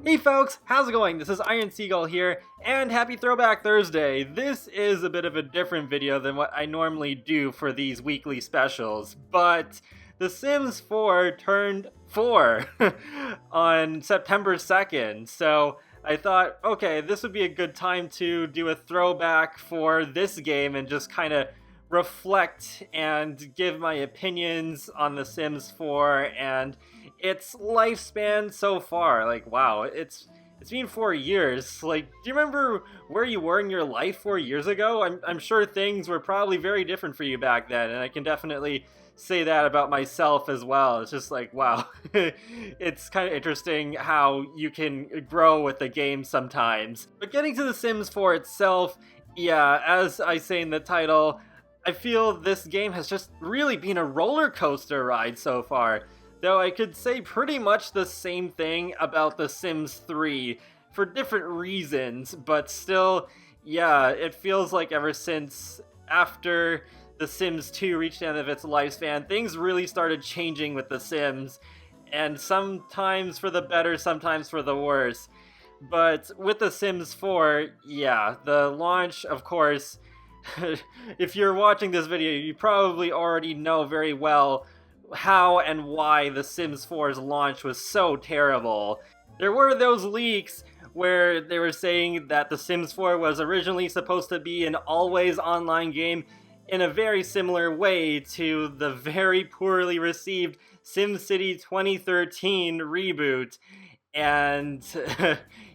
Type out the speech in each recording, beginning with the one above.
Hey folks, how's it going? This is Iron Seagull here, and happy Throwback Thursday! This is a bit of a different video than what I normally do for these weekly specials, but The Sims 4 turned 4 on September 2nd, so I thought, okay, this would be a good time to do a throwback for this game and just kind of reflect and give my opinions on The Sims 4 and its lifespan so far. Like, wow, it's been 4 years. Like, do you remember where you were in your life 4 years ago? I'm sure things were probably very different for you back then, and I can definitely say that about myself as well. It's just like, wow, it's kind of interesting how you can grow with the game sometimes. But getting to The Sims 4 itself, yeah, as I say in the title, I feel this game has just really been a roller coaster ride so far. Though I could say pretty much the same thing about The Sims 3 for different reasons, but still, yeah, it feels like ever since after The Sims 2 reached the end of its lifespan, things really started changing with The Sims, and sometimes for the better, sometimes for the worse. But with The Sims 4, yeah, the launch, of course, if you're watching this video, you probably already know very well how and why The Sims 4's launch was so terrible. There were those leaks where they were saying that The Sims 4 was originally supposed to be an always online game in a very similar way to the very poorly received SimCity 2013 reboot. And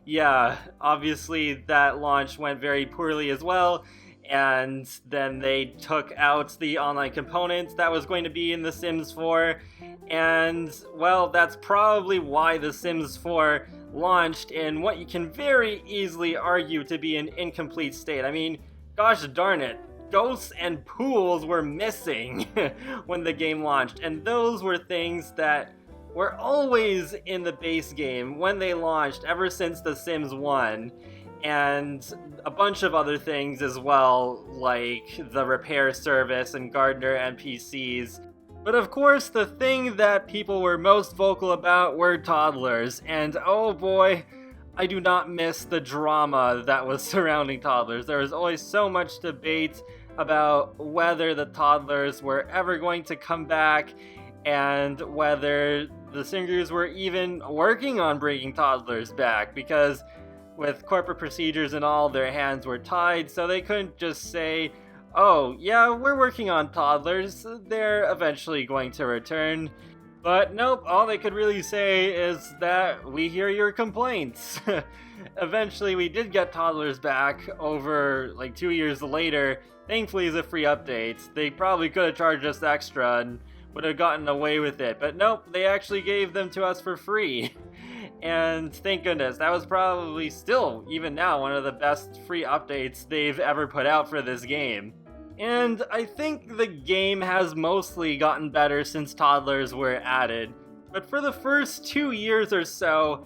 yeah, obviously that launch went very poorly as well. And then they took out the online components that was going to be in The Sims 4, and, well, that's probably why The Sims 4 launched in what you can very easily argue to be an incomplete state. I mean, gosh darn it, ghosts and pools were missing when the game launched, and those were things that were always in the base game when they launched ever since The Sims 1. And a bunch of other things as well, like the repair service and gardener NPCs. But of course, the thing that people were most vocal about were toddlers, and oh boy, I do not miss the drama that was surrounding toddlers. There was always so much debate about whether the toddlers were ever going to come back, and whether the singers were even working on bringing toddlers back, because with corporate procedures and all, their hands were tied, so they couldn't just say, oh, yeah, we're working on toddlers, they're eventually going to return. But nope, all they could really say is that we hear your complaints. Eventually, we did get toddlers back over, like, 2 years later, thankfully as a free update. They probably could have charged us extra and would have gotten away with it, but nope, they actually gave them to us for free. And thank goodness, that was probably still, even now, one of the best free updates they've ever put out for this game. And I think the game has mostly gotten better since toddlers were added, but for the first 2 years or so,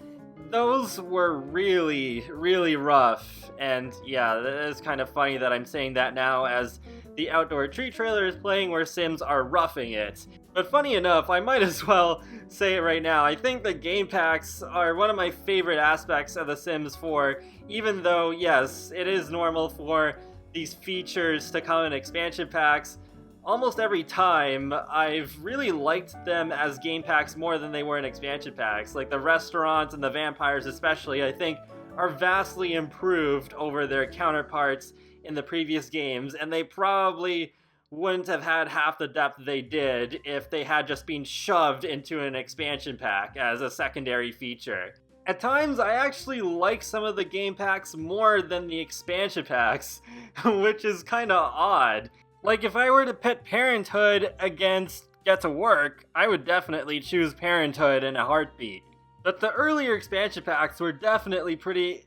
those were really, really rough. And yeah, it is kind of funny that I'm saying that now as the outdoor tree trailer is playing where Sims are roughing it. But funny enough, I might as well say it right now, I think the game packs are one of my favorite aspects of The Sims 4, even though, yes, it is normal for these features to come in expansion packs. Almost every time, I've really liked them as game packs more than they were in expansion packs. Like the restaurants and the vampires especially, I think, are vastly improved over their counterparts in the previous games, and they probably wouldn't have had half the depth they did if they had just been shoved into an expansion pack as a secondary feature. At times, I actually like some of the game packs more than the expansion packs, which is kinda odd. Like, if I were to pit Parenthood against Get to Work, I would definitely choose Parenthood in a heartbeat. But the earlier expansion packs were definitely pretty,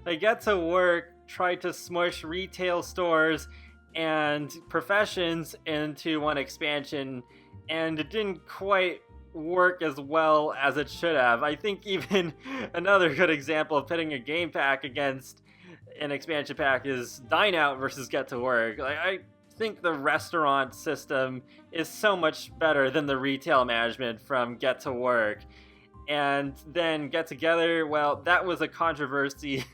Like, Get to Work tried to smush retail stores and professions into one expansion, and it didn't quite work as well as it should have. I think even another good example of pitting a game pack against an expansion pack is Dine Out versus Get to Work. Like, I think the restaurant system is so much better than the retail management from Get to Work. and then get together. Well, that was a controversy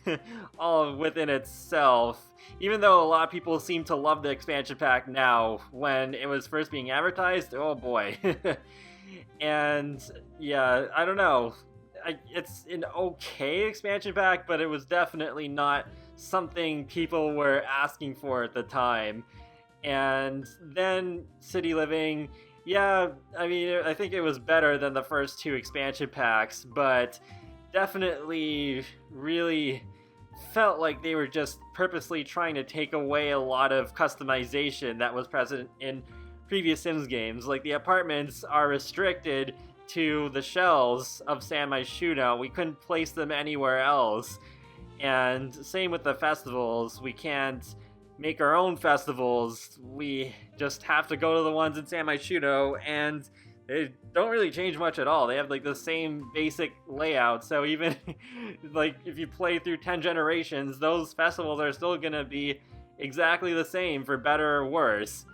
all within itself. Even though a lot of people seem to love the expansion pack now, when it was first being advertised, oh boy. And yeah, I don't know. It's an okay expansion pack, but it was definitely not something people were asking for at the time. And then City Living, yeah, I mean, I think it was better than the first two expansion packs, but definitely really felt like they were just purposely trying to take away a lot of customization that was present in previous Sims games. Like, the apartments are restricted to the shells of San Myshuno. We couldn't place them anywhere else. And same with the festivals. We can't make our own festivals. We just have to go to the ones in San Myshuno, and they don't really change much at all. They have like the same basic layout, so even like if you play through 10 generations, those festivals are still gonna be exactly the same, for better or worse.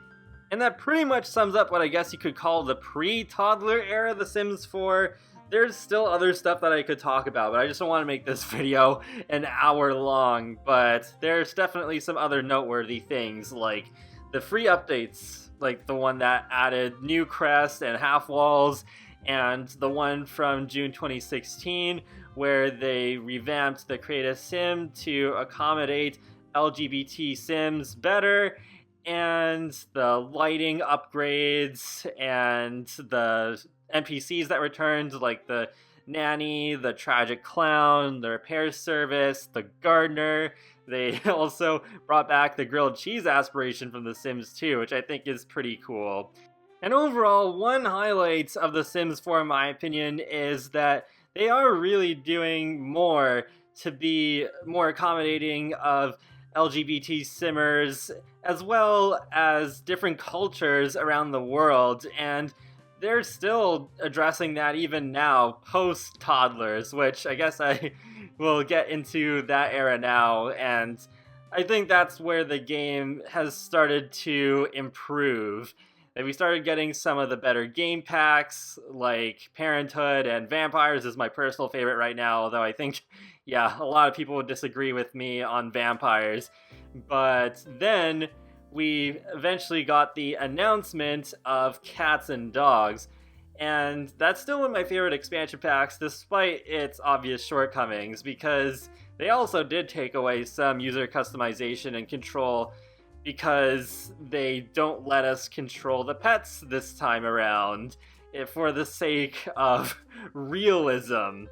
And that pretty much sums up what I guess you could call the pre-toddler era of The Sims 4. There's still other stuff that I could talk about, but I just don't want to make this video an hour long. But there's definitely some other noteworthy things, like the free updates, like the one that added new crests and half walls, and the one from June 2016 where they revamped the Create a Sim to accommodate LGBT Sims better, and the lighting upgrades, and the NPCs that returned, like the nanny, the tragic clown, the repair service, the gardener. They also brought back the grilled cheese aspiration from The Sims 2, which I think is pretty cool. And overall, one highlight of The Sims 4, in my opinion, is that they are really doing more to be more accommodating of LGBT simmers, as well as different cultures around the world, and they're still addressing that even now, post-toddlers, which I guess I will get into that era now, and I think that's where the game has started to improve. And we started getting some of the better game packs, like Parenthood and Vampires is my personal favorite right now, although I think, yeah, a lot of people would disagree with me on Vampires. But then we eventually got the announcement of Cats and Dogs, and that's still one of my favorite expansion packs, despite its obvious shortcomings, because they also did take away some user customization and control, because they don't let us control the pets this time around, for the sake of realism.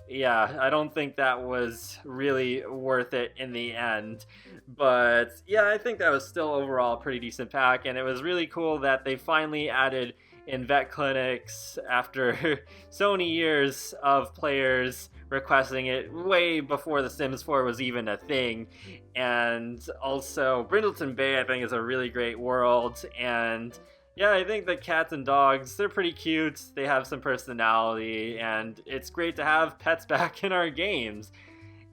Yeah, I don't think that was really worth it in the end. But yeah, I think that was still overall a pretty decent pack, and it was really cool that they finally added in vet clinics after so many years of players requesting it way before The Sims 4 was even a thing. And also, Brindleton Bay, I think, is a really great world, and yeah, I think the cats and dogs, they're pretty cute, they have some personality, and it's great to have pets back in our games.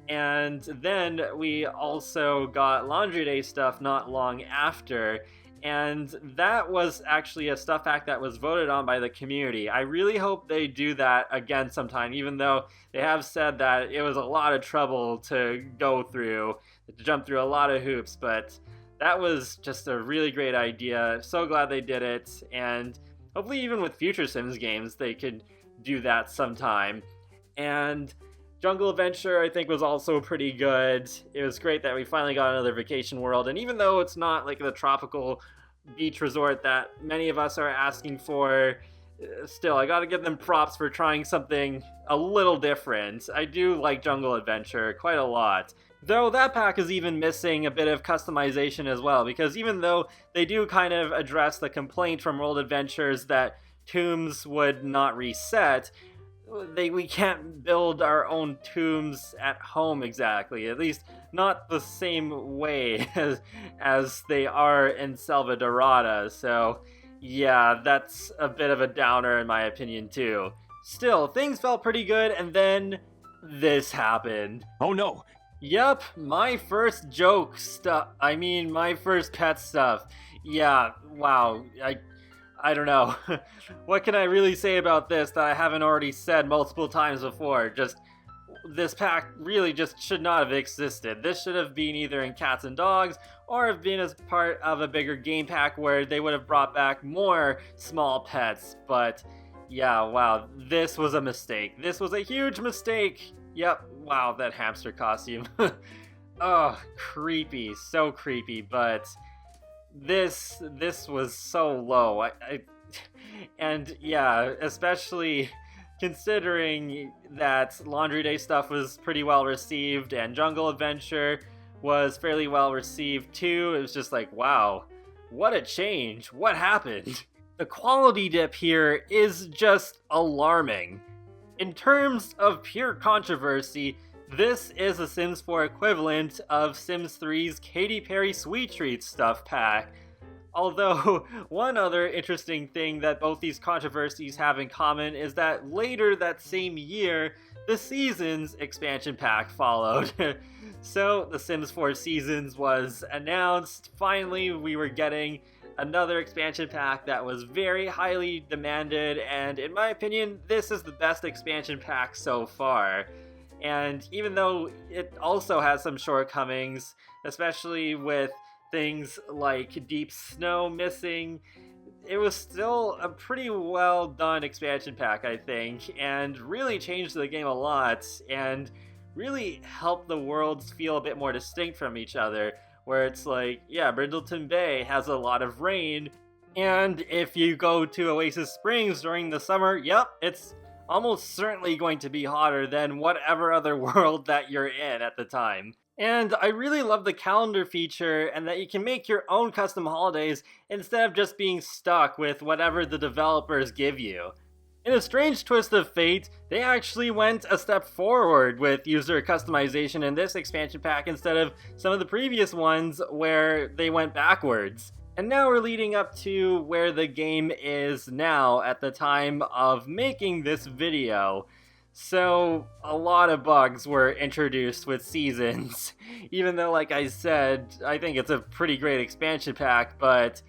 And then we also got Laundry Day stuff not long after, and that was actually a stuff pack that was voted on by the community. I really hope they do that again sometime, even though they have said that it was a lot of trouble to go through, to jump through a lot of hoops, but that was just a really great idea. So glad they did it, and hopefully even with future Sims games they could do that sometime. And Jungle Adventure, I think, was also pretty good. It was great that we finally got another vacation world, and even though it's not like the tropical beach resort that many of us are asking for, still, I gotta give them props for trying something a little different. I do like Jungle Adventure quite a lot. Though that pack is even missing a bit of customization as well, because even though they do kind of address the complaint from World Adventures that tombs would not reset, we can't build our own tombs at home exactly, at least not the same way as they are in Selva Dorada, so yeah, that's a bit of a downer in my opinion too. Still, things felt pretty good, and then this happened. Oh no! Yep, my first joke stuff. I mean, my first pet stuff. Yeah, wow. I don't know. What can I really say about this that I haven't already said multiple times before? Just, this pack really just should not have existed. This should have been either in Cats and Dogs, or have been as part of a bigger game pack where they would have brought back more small pets. But yeah, wow, this was a mistake. This was a huge mistake. Yep, wow, that hamster costume. Oh, creepy, so creepy, but this was so low. And yeah, especially considering that Laundry Day stuff was pretty well received and Jungle Adventure was fairly well received too. It was just like, wow, what a change. What happened? The quality dip here is just alarming. In terms of pure controversy, this is a Sims 4 equivalent of Sims 3's Katy Perry Sweet Treats stuff pack. Although, one other interesting thing that both these controversies have in common is that later that same year, the Seasons expansion pack followed. So, The Sims 4 Seasons was announced. Finally, we were getting another expansion pack that was very highly demanded, and in my opinion, this is the best expansion pack so far. And even though it also has some shortcomings, especially with things like Deep Snow missing, it was still a pretty well done expansion pack, I think, and really changed the game a lot, and really helped the worlds feel a bit more distinct from each other, where it's like, yeah, Brindleton Bay has a lot of rain, and if you go to Oasis Springs during the summer, yep, it's almost certainly going to be hotter than whatever other world that you're in at the time. And I really love the calendar feature, and that you can make your own custom holidays instead of just being stuck with whatever the developers give you. In a strange twist of fate, they actually went a step forward with user customization in this expansion pack instead of some of the previous ones where they went backwards. And now we're leading up to where the game is now at the time of making this video. So, a lot of bugs were introduced with Seasons. Even though, like I said, I think it's a pretty great expansion pack, but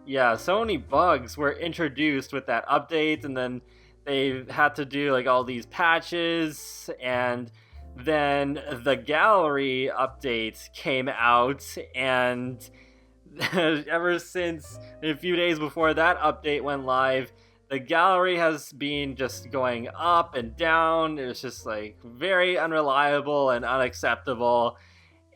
yeah, so many bugs were introduced with that update, and then they had to do like all these patches, and then the gallery update came out, and ever since a few days before that update went live, the gallery has been just going up and down. It was just like very unreliable and unacceptable.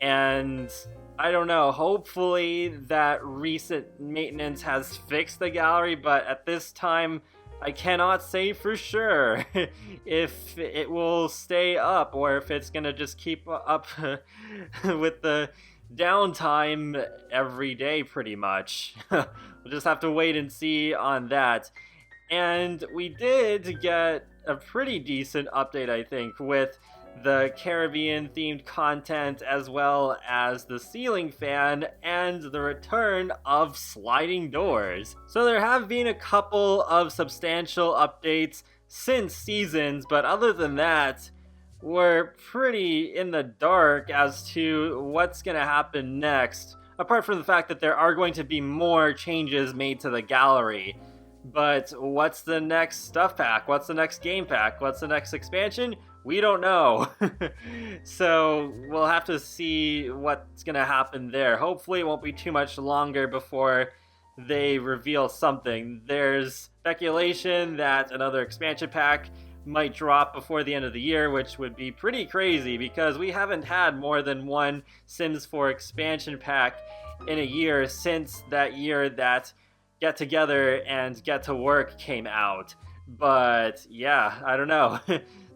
And I don't know, hopefully that recent maintenance has fixed the gallery, but at this time, I cannot say for sure if it will stay up or if it's gonna just keep up with the downtime every day pretty much. We'll just have to wait and see on that. And we did get a pretty decent update, I think, with the Caribbean-themed content as well as the ceiling fan and the return of sliding doors. So there have been a couple of substantial updates since Seasons, but other than that, we're pretty in the dark as to what's going to happen next, apart from the fact that there are going to be more changes made to the gallery. But what's the next stuff pack? What's the next game pack? What's the next expansion? We don't know. So we'll have to see what's going to happen there. Hopefully it won't be too much longer before they reveal something. There's speculation that another expansion pack might drop before the end of the year, which would be pretty crazy because we haven't had more than one Sims 4 expansion pack in a year since that year that Get Together and Get to Work came out. But yeah, I don't know.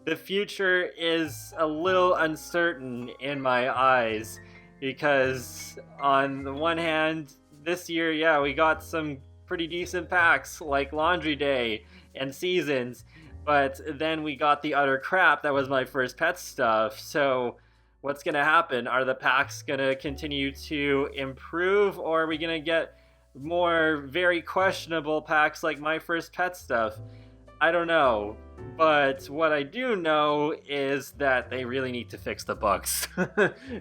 The future is a little uncertain in my eyes because on the one hand, this year, yeah, we got some pretty decent packs like Laundry Day and Seasons, but then we got the utter crap that was my first pet stuff. So what's gonna happen? Are the packs gonna continue to improve, or are we gonna get more very questionable packs like my first pet stuff? I don't know. But what I do know is that they really need to fix the bugs.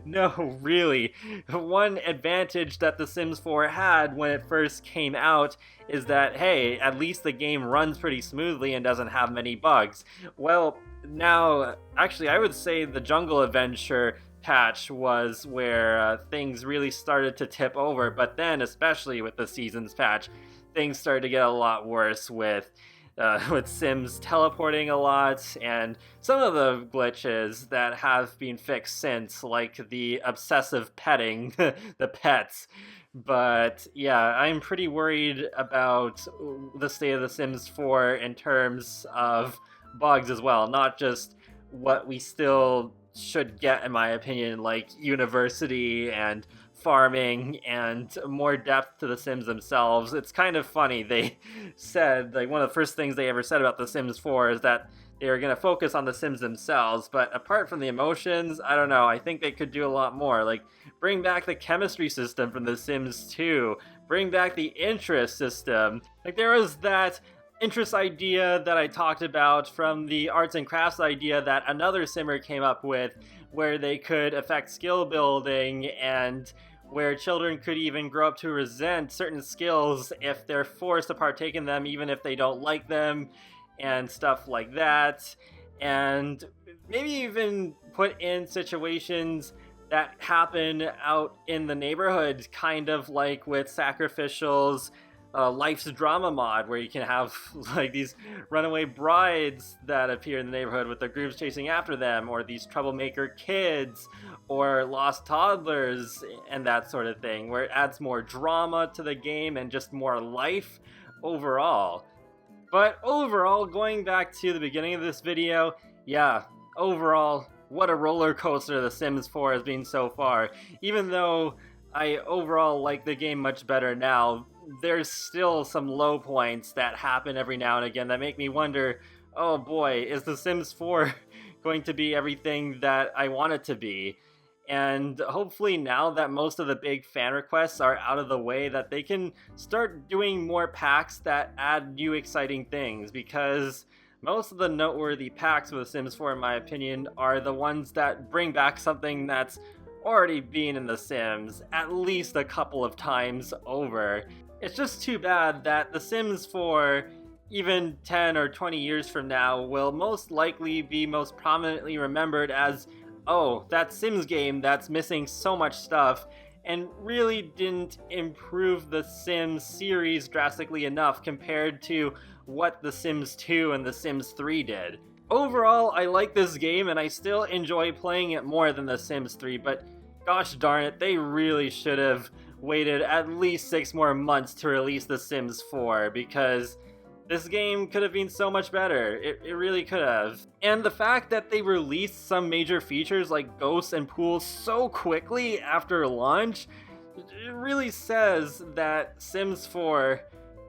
No, really. One advantage that The Sims 4 had when it first came out is that, hey, at least the game runs pretty smoothly and doesn't have many bugs. Well, now, actually, I would say the Jungle Adventure patch was where things really started to tip over, but then, especially with the Seasons patch, things started to get a lot worse with Sims teleporting a lot, and some of the glitches that have been fixed since, like the obsessive petting the pets. But yeah, I'm pretty worried about the state of The Sims 4 in terms of bugs as well, not just what we still should get, in my opinion, like university and farming and more depth to the Sims themselves. It's kind of funny. They said, like, one of the first things they ever said about The Sims 4 is that they were going to focus on the Sims themselves, but apart from the emotions, I don't know, I think they could do a lot more. Like, bring back the chemistry system from The Sims 2, bring back the interest system. Like, there was that interest idea that I talked about from the arts and crafts idea that another simmer came up with, where they could affect skill building and where children could even grow up to resent certain skills if they're forced to partake in them, even if they don't like them, and stuff like that. And maybe even put in situations that happen out in the neighborhood, kind of like with Sacrificial's Life's Drama mod, where you can have like these runaway brides that appear in the neighborhood with their groups chasing after them, or these troublemaker kids, or lost toddlers, and that sort of thing, where it adds more drama to the game and just more life overall. But overall, going back to the beginning of this video, yeah, overall, what a roller coaster The Sims 4 has been so far. Even though I overall like the game much better now, there's still some low points that happen every now and again that make me wonder, oh boy, is The Sims 4 going to be everything that I want it to be? And hopefully now that most of the big fan requests are out of the way, that they can start doing more packs that add new exciting things, because most of the noteworthy packs with The Sims 4, in my opinion, are the ones that bring back something that's already been in The Sims at least a couple of times over. It's just too bad that The Sims 4, even 10 or 20 years from now, will most likely be most prominently remembered as, oh, that Sims game that's missing so much stuff and really didn't improve the Sims series drastically enough compared to what The Sims 2 and The Sims 3 did. Overall, I like this game and I still enjoy playing it more than The Sims 3, but gosh darn it, they really should have waited at least 6 more months to release The Sims 4, because this game could have been so much better. It really could have. And the fact that they released some major features like ghosts and pools so quickly after launch, it really says that Sims 4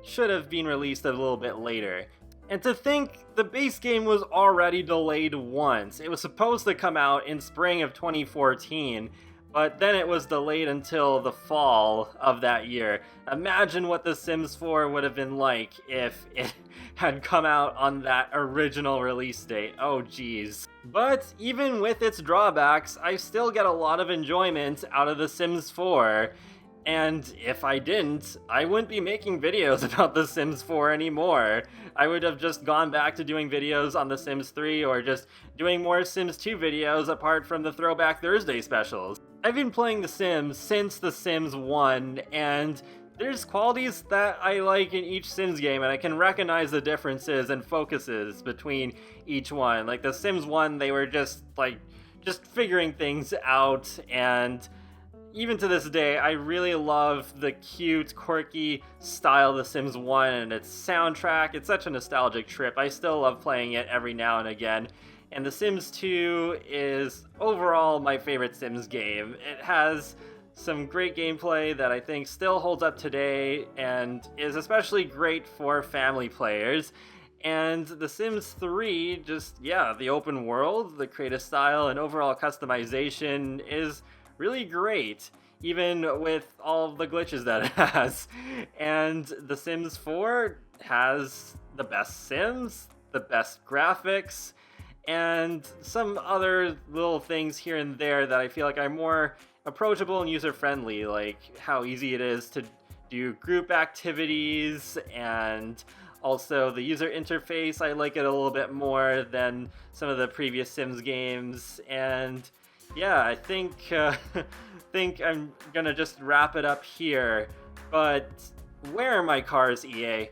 should have been released a little bit later. And to think, the base game was already delayed once. It was supposed to come out in spring of 2014, but then it was delayed until the fall of that year. Imagine what The Sims 4 would have been like if it had come out on that original release date. Oh geez. But even with its drawbacks, I still get a lot of enjoyment out of The Sims 4. And if I didn't, I wouldn't be making videos about The Sims 4 anymore. I would have just gone back to doing videos on The Sims 3 or just doing more Sims 2 videos apart from the Throwback Thursday specials. I've been playing The Sims since The Sims 1, and there's qualities that I like in each Sims game, and I can recognize the differences and focuses between each one. Like The Sims 1, they were just figuring things out, and even to this day, I really love the cute, quirky style of The Sims 1 and its soundtrack. It's such a nostalgic trip. I still love playing it every now and again. And The Sims 2 is overall my favorite Sims game. It has some great gameplay that I think still holds up today and is especially great for family players. And The Sims 3, the open world, the creative style, and overall customization is really great, even with all of the glitches that it has. And The Sims 4 has the best Sims, the best graphics, and some other little things here and there that I feel like are more approachable and user-friendly, like how easy it is to do group activities, and also the user interface. I like it a little bit more than some of the previous Sims games, and yeah, I think think I'm gonna just wrap it up here. But where are my cars, EA?